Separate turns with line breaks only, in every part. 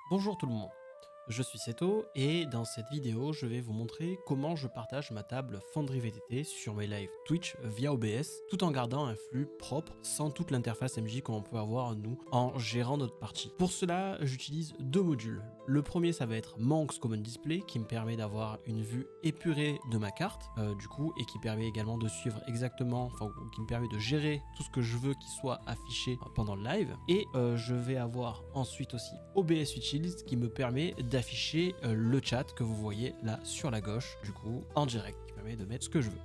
Bonjour tout le monde, je suis Seto et dans cette vidéo je vais vous montrer comment je partage ma table Foundry VTT sur mes lives Twitch via OBS tout en gardant un flux propre sans toute l'interface MJ qu'on peut avoir nous en gérant notre partie. Pour cela j'utilise deux modules. Le premier ça va être Monks Common Display qui me permet d'avoir une vue épurée de ma carte du coup et qui permet également de suivre exactement, enfin qui me permet de gérer tout ce que je veux qui soit affiché pendant le live. Et je vais avoir ensuite aussi OBS Utils qui me permet d'afficher le chat que vous voyez là sur la gauche du coup en direct qui permet de mettre ce que je veux.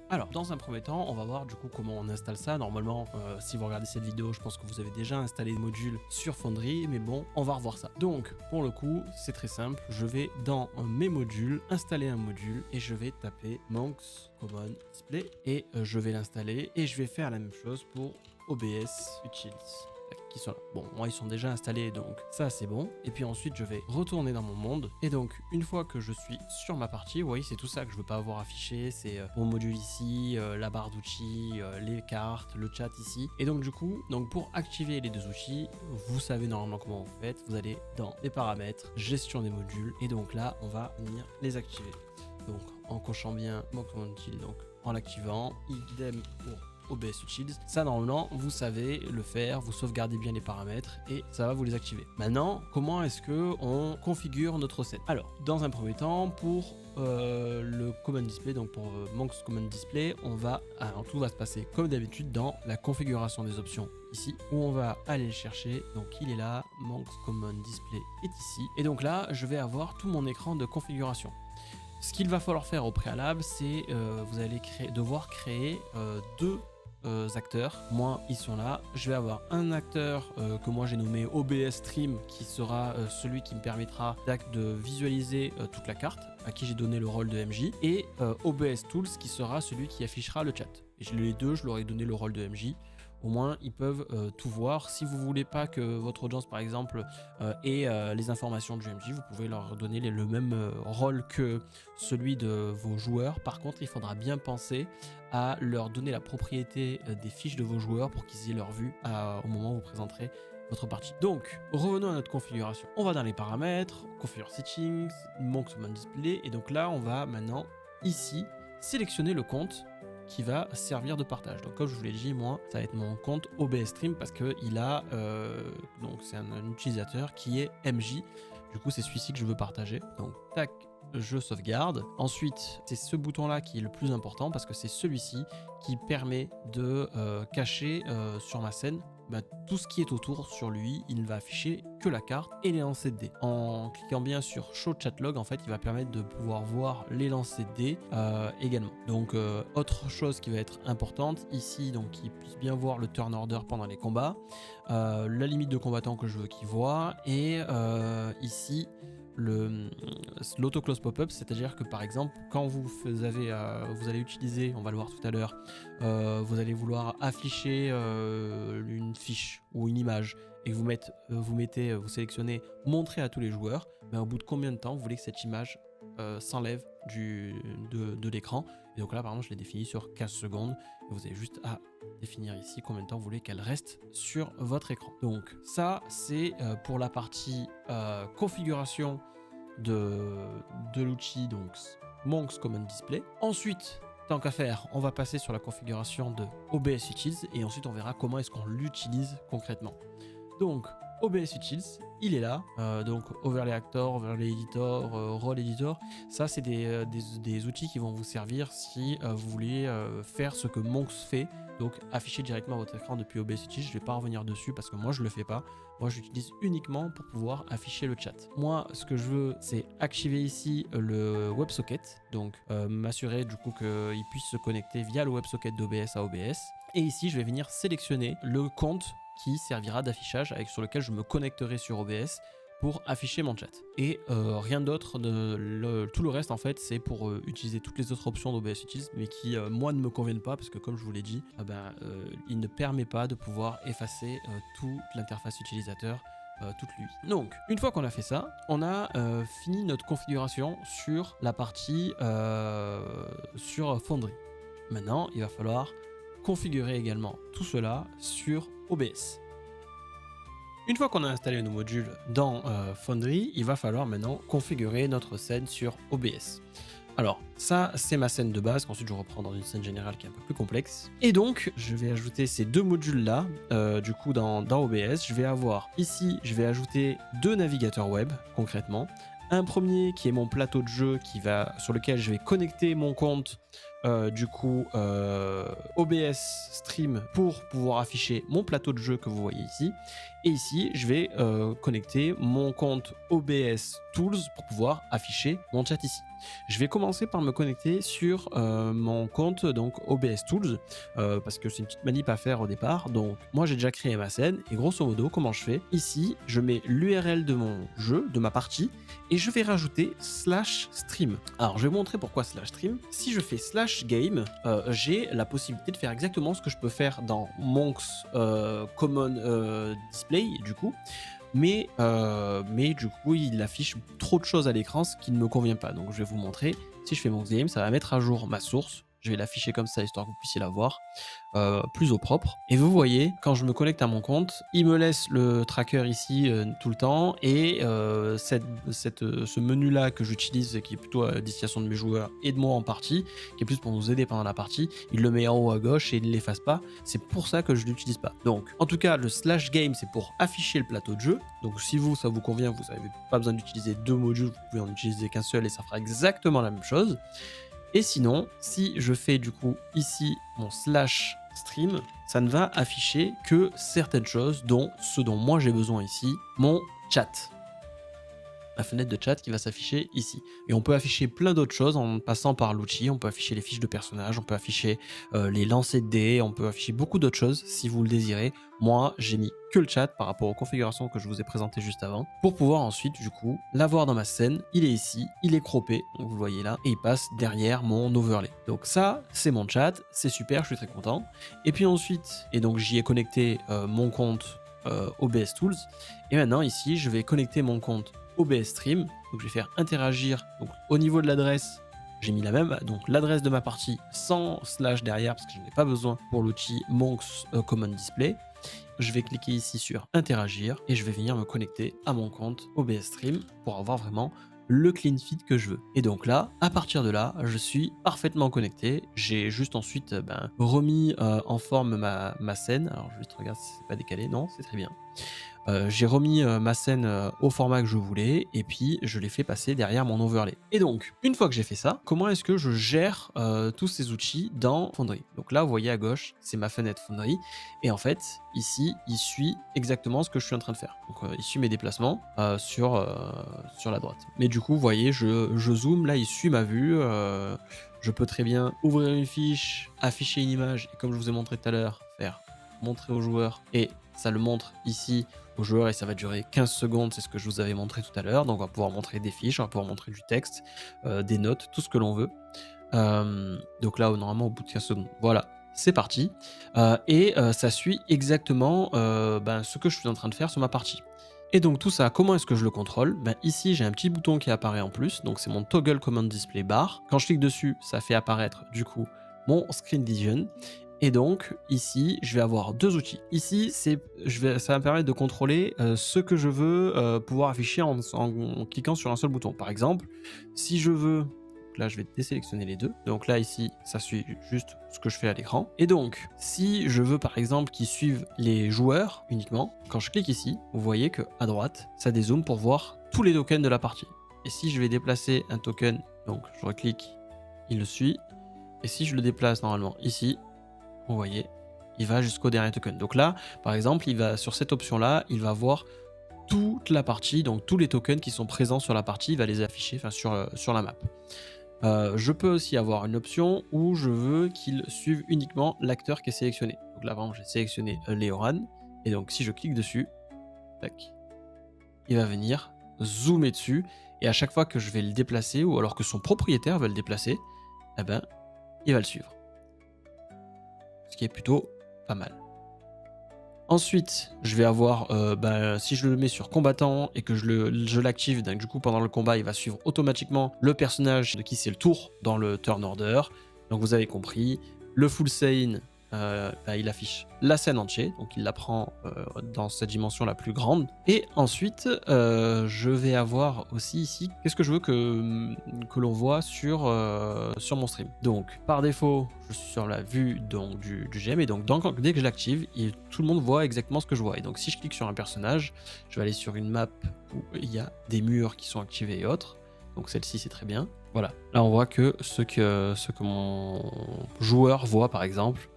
Alors, dans un premier temps, on va voir du coup comment on installe ça. Normalement, si vous regardez cette vidéo, je pense que vous avez déjà installé des modules sur Foundry, mais bon, on va revoir ça. Donc, pour le coup, c'est très simple. Je vais dans mes modules, installer un module et je vais taper Monks Common Display et je vais l'installer et je vais faire la même chose pour OBS Utils. Qui sont là. Bon, moi ils sont déjà installés donc ça c'est bon. Et puis ensuite je vais retourner dans mon monde et donc une fois que je suis sur ma partie, vous voyez c'est tout ça que je veux pas avoir affiché, c'est mon module ici, la barre d'outils, les cartes, le chat ici. Et donc du coup, pour activer les deux outils, vous savez normalement comment vous faites, vous allez dans les paramètres, gestion des modules et donc là on va venir les activer. Donc en cochant bien mon command utile, donc en l'activant, idem pour OBS Utils. Ça normalement vous savez le faire, vous sauvegardez bien les paramètres et ça va vous les activer. Maintenant comment est-ce que on configure notre set? Alors dans un premier temps pour le Common Display, donc pour Monks Common Display, alors, tout va se passer comme d'habitude dans la configuration des options ici où on va aller le chercher. Donc il est là, Monks Common Display est ici et donc là je vais avoir tout mon écran de configuration. Ce qu'il va falloir faire au préalable, c'est vous allez devoir créer deux acteurs. Moi, ils sont là. Je vais avoir un acteur que moi j'ai nommé OBS Stream, qui sera celui qui me permettra de visualiser toute la carte, à qui j'ai donné le rôle de MJ, et OBS Tools, qui sera celui qui affichera le chat. Et les deux, je leur ai donné le rôle de MJ. Au moins, ils peuvent tout voir. Si vous voulez pas que votre audience, par exemple, ait les informations du MJ, vous pouvez leur donner le même rôle que celui de vos joueurs. Par contre, il faudra bien penser à leur donner la propriété des fiches de vos joueurs pour qu'ils aient leur vue au moment où vous présenterez votre partie. Donc, revenons à notre configuration. On va dans les paramètres, configure settings, Monks Common Display, et donc là, on va maintenant, ici, sélectionner le compte qui va servir de partage. Donc comme je vous l'ai dit, moi ça va être mon compte OBS Stream parce que il a donc c'est un utilisateur qui est MJ. Du coup c'est celui-ci que je veux partager. Donc tac, je sauvegarde. Ensuite c'est ce bouton là qui est le plus important parce que c'est celui-ci qui permet de cacher sur ma scène tout ce qui est autour sur lui. Il ne va afficher que la carte et les lancers de dés. En cliquant bien sur Show Chat Log, en fait, il va permettre de pouvoir voir les lancers de dés également. Donc, autre chose qui va être importante ici, donc qu'il puisse bien voir le turn order pendant les combats, la limite de combattants que je veux qu'il voit, et ici, l'auto-close pop-up, c'est-à-dire que par exemple quand vous allez utiliser, on va le voir tout à l'heure, vous allez vouloir afficher une fiche ou une image et que vous sélectionnez montrer à tous les joueurs, au bout de combien de temps vous voulez que cette image s'enlève de l'écran. Et donc là par exemple je l'ai défini sur 15 secondes et vous avez juste à définir ici combien de temps vous voulez qu'elle reste sur votre écran. Donc ça c'est pour la partie configuration de l'outil, donc Monks Common Display. Ensuite, tant qu'à faire, on va passer sur la configuration de OBS Utils et ensuite on verra comment est-ce qu'on l'utilise concrètement. Donc OBS Utils, il est là, donc Overlay Actor, Overlay Editor, Role Editor, ça c'est des outils qui vont vous servir si vous voulez faire ce que Monks fait, donc afficher directement votre écran depuis OBS Utils. Je ne vais pas revenir dessus parce que moi je le fais pas, moi j'utilise uniquement pour pouvoir afficher le chat. Moi ce que je veux c'est activer ici le WebSocket, donc m'assurer du coup qu'il puisse se connecter via le WebSocket d'OBS à OBS, et ici je vais venir sélectionner le compte qui servira d'affichage sur lequel je me connecterai sur OBS pour afficher mon chat. Et rien d'autre, tout le reste en fait c'est pour utiliser toutes les autres options d'OBS Utils mais qui moi ne me conviennent pas parce que comme je vous l'ai dit, il ne permet pas de pouvoir effacer toute l'interface utilisateur toute lui. Donc une fois qu'on a fait ça, on a fini notre configuration sur la partie sur Foundry. Maintenant il va falloir configurer également tout cela sur OBS. Une fois qu'on a installé nos modules dans Foundry, il va falloir maintenant configurer notre scène sur OBS. Alors, ça, c'est ma scène de base, qu'ensuite je reprends dans une scène générale qui est un peu plus complexe. Et donc, je vais ajouter ces deux modules-là, du coup, dans OBS. Je vais avoir, ici, je vais ajouter deux navigateurs web, concrètement. Un premier qui est mon plateau de jeu sur lequel je vais connecter mon compte OBS Stream pour pouvoir afficher mon plateau de jeu que vous voyez ici. Et ici, je vais connecter mon compte OBS Tools pour pouvoir afficher mon chat ici. Je vais commencer par me connecter sur mon compte donc OBS Tools parce que c'est une petite manip à faire au départ. Donc moi j'ai déjà créé ma scène et grosso modo comment je fais ici, je mets l'URL de mon jeu, de ma partie et je vais rajouter /stream. Alors je vais vous montrer pourquoi /stream. Si je fais /game, j'ai la possibilité de faire exactement ce que je peux faire dans Monk's Common Display du coup. Mais du coup, il affiche trop de choses à l'écran, ce qui ne me convient pas. Donc, je vais vous montrer. Si je fais mon game, ça va mettre à jour ma source. Je vais l'afficher comme ça, histoire que vous puissiez la voir plus au propre. Et vous voyez, quand je me connecte à mon compte, il me laisse le tracker ici tout le temps. Et ce menu-là que j'utilise, qui est plutôt à destination de mes joueurs et de moi en partie, qui est plus pour nous aider pendant la partie, il le met en haut à gauche et il ne l'efface pas. C'est pour ça que je ne l'utilise pas. Donc, en tout cas, le /game, c'est pour afficher le plateau de jeu. Donc, si ça vous convient, vous n'avez pas besoin d'utiliser deux modules, vous pouvez en utiliser qu'un seul et ça fera exactement la même chose. Et sinon, si je fais du coup ici mon /stream, ça ne va afficher que certaines choses, dont ce dont moi j'ai besoin ici, mon chat. La fenêtre de chat qui va s'afficher ici. Et on peut afficher plein d'autres choses en passant par l'outil. On peut afficher les fiches de personnages, on peut afficher les lancers de dés, on peut afficher beaucoup d'autres choses si vous le désirez. Moi, j'ai mis que le chat par rapport aux configurations que je vous ai présentées juste avant pour pouvoir ensuite, du coup, l'avoir dans ma scène. Il est ici, il est croppé, donc vous le voyez là, et il passe derrière mon overlay. Donc ça, c'est mon chat, c'est super, je suis très content. Et puis ensuite, et donc j'y ai connecté mon compte OBS Tools. Et maintenant, ici, je vais connecter mon compte OBS Stream, donc je vais faire interagir. Donc au niveau de l'adresse, j'ai mis la même, donc l'adresse de ma partie sans / derrière parce que je n'en ai pas besoin pour l'outil Monk's Common Display. Je vais cliquer ici sur interagir et je vais venir me connecter à mon compte OBS Stream pour avoir vraiment le clean feed que je veux. Et donc là, à partir de là, je suis parfaitement connecté. J'ai juste ensuite remis en forme ma scène. Alors je vais regarder si c'est pas décalé. Non, c'est très bien. J'ai remis ma scène au format que je voulais et puis je l'ai fait passer derrière mon overlay. Et donc, une fois que j'ai fait ça, comment est-ce que je gère tous ces outils dans Foundry? Donc là, vous voyez à gauche, c'est ma fenêtre Foundry. Et en fait, ici, il suit exactement ce que je suis en train de faire. Donc, il suit mes déplacements sur la droite. Mais du coup, vous voyez, je zoome, là, il suit ma vue. Je peux très bien ouvrir une fiche, afficher une image et comme je vous ai montré tout à l'heure, faire montrer au joueur et ça le montre ici au joueur et ça va durer 15 secondes, c'est ce que je vous avais montré tout à l'heure. Donc on va pouvoir montrer des fiches, on va pouvoir montrer du texte, des notes, tout ce que l'on veut. Donc là, normalement, au bout de 15 secondes, voilà, c'est parti. Et ça suit exactement ce que je suis en train de faire sur ma partie. Et donc tout ça, comment est-ce que je le contrôle? Ici, j'ai un petit bouton qui apparaît en plus, donc c'est mon Toggle Command Display Bar. Quand je clique dessus, ça fait apparaître du coup mon Screen Vision. Et donc ici, je vais avoir deux outils. Ici, ça va me permettre de contrôler ce que je veux pouvoir afficher en cliquant sur un seul bouton. Par exemple, si je veux, là je vais désélectionner les deux. Donc là ici, ça suit juste ce que je fais à l'écran. Et donc, si je veux par exemple qu'ils suivent les joueurs uniquement, quand je clique ici, vous voyez que à droite, ça dézoome pour voir tous les tokens de la partie. Et si je vais déplacer un token, donc je reclique, il le suit. Et si je le déplace normalement ici, vous voyez, il va jusqu'au dernier token. Donc là, par exemple, il va sur cette option-là, il va voir toute la partie, donc tous les tokens qui sont présents sur la partie, il va les afficher sur la map. Je peux aussi avoir une option où je veux qu'il suive uniquement l'acteur qui est sélectionné. Donc là, par exemple, j'ai sélectionné Leoran, et donc si je clique dessus, tac, il va venir zoomer dessus, et à chaque fois que je vais le déplacer, ou alors que son propriétaire va le déplacer, eh ben, il va le suivre. Ce qui est plutôt pas mal. Ensuite, je vais avoir, si je le mets sur combattant et que je l'active, donc du coup pendant le combat, il va suivre automatiquement le personnage de qui c'est le tour dans le turn order. Donc vous avez compris, le full Saiyan, il affiche la scène entière, donc il la prend dans cette dimension la plus grande. Et ensuite, je vais avoir aussi ici, qu'est-ce que je veux que l'on voit sur mon stream. Donc, par défaut, je suis sur la vue donc, du GM, et donc dès que je l'active, tout le monde voit exactement ce que je vois. Et donc, si je clique sur un personnage, je vais aller sur une map où il y a des murs qui sont activés et autres. Donc celle-ci, c'est très bien. Voilà, là on voit que ce que mon joueur voit par exemple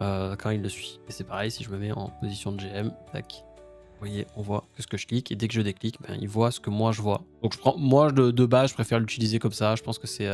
quand il le suit. Et c'est pareil si je me mets en position de GM, tac. Vous voyez, on voit que ce que je clique, et dès que je déclique, il voit ce que moi je vois. Donc moi de base, je préfère l'utiliser comme ça, je pense que c'est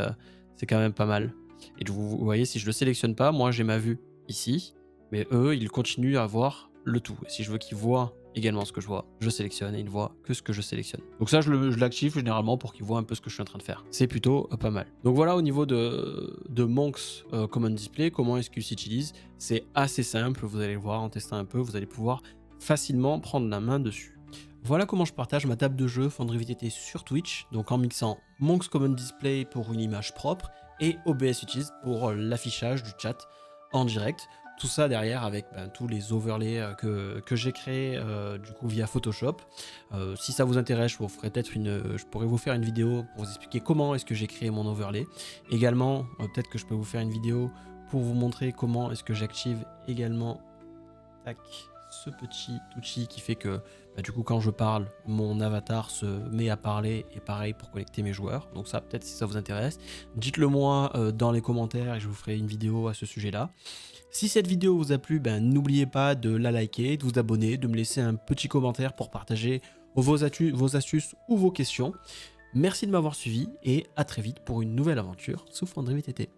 quand même pas mal. Et vous voyez, si je le sélectionne pas, moi j'ai ma vue ici, mais eux, ils continuent à voir le tout. Et si je veux qu'ils voient également ce que je vois, je sélectionne et il ne voit que ce que je sélectionne. Donc ça, je l'active généralement pour qu'il voit un peu ce que je suis en train de faire. C'est plutôt pas mal. Donc voilà au niveau de Monk's Common Display, comment est-ce qu'il s'utilise. C'est assez simple, vous allez le voir en testant un peu, vous allez pouvoir facilement prendre la main dessus. Voilà comment je partage ma table de jeu Foundry VTT sur Twitch, donc en mixant Monk's Common Display pour une image propre et OBS Utilise pour l'affichage du chat en direct. Tout ça derrière avec tous les overlays que j'ai créés du coup via Photoshop. Si ça vous intéresse, je pourrais vous faire une vidéo pour vous expliquer comment est-ce que j'ai créé mon overlay. Également, peut-être que je peux vous faire une vidéo pour vous montrer comment est-ce que j'active également ce petit outil qui fait que du coup quand je parle, mon avatar se met à parler, et pareil pour connecter mes joueurs. Donc ça, peut-être si ça vous intéresse, dites-le moi dans les commentaires et je vous ferai une vidéo à ce sujet-là. Si cette vidéo vous a plu, n'oubliez pas de la liker, de vous abonner, de me laisser un petit commentaire pour partager vos astuces ou vos questions. Merci de m'avoir suivi et à très vite pour une nouvelle aventure sous Foundry VTT.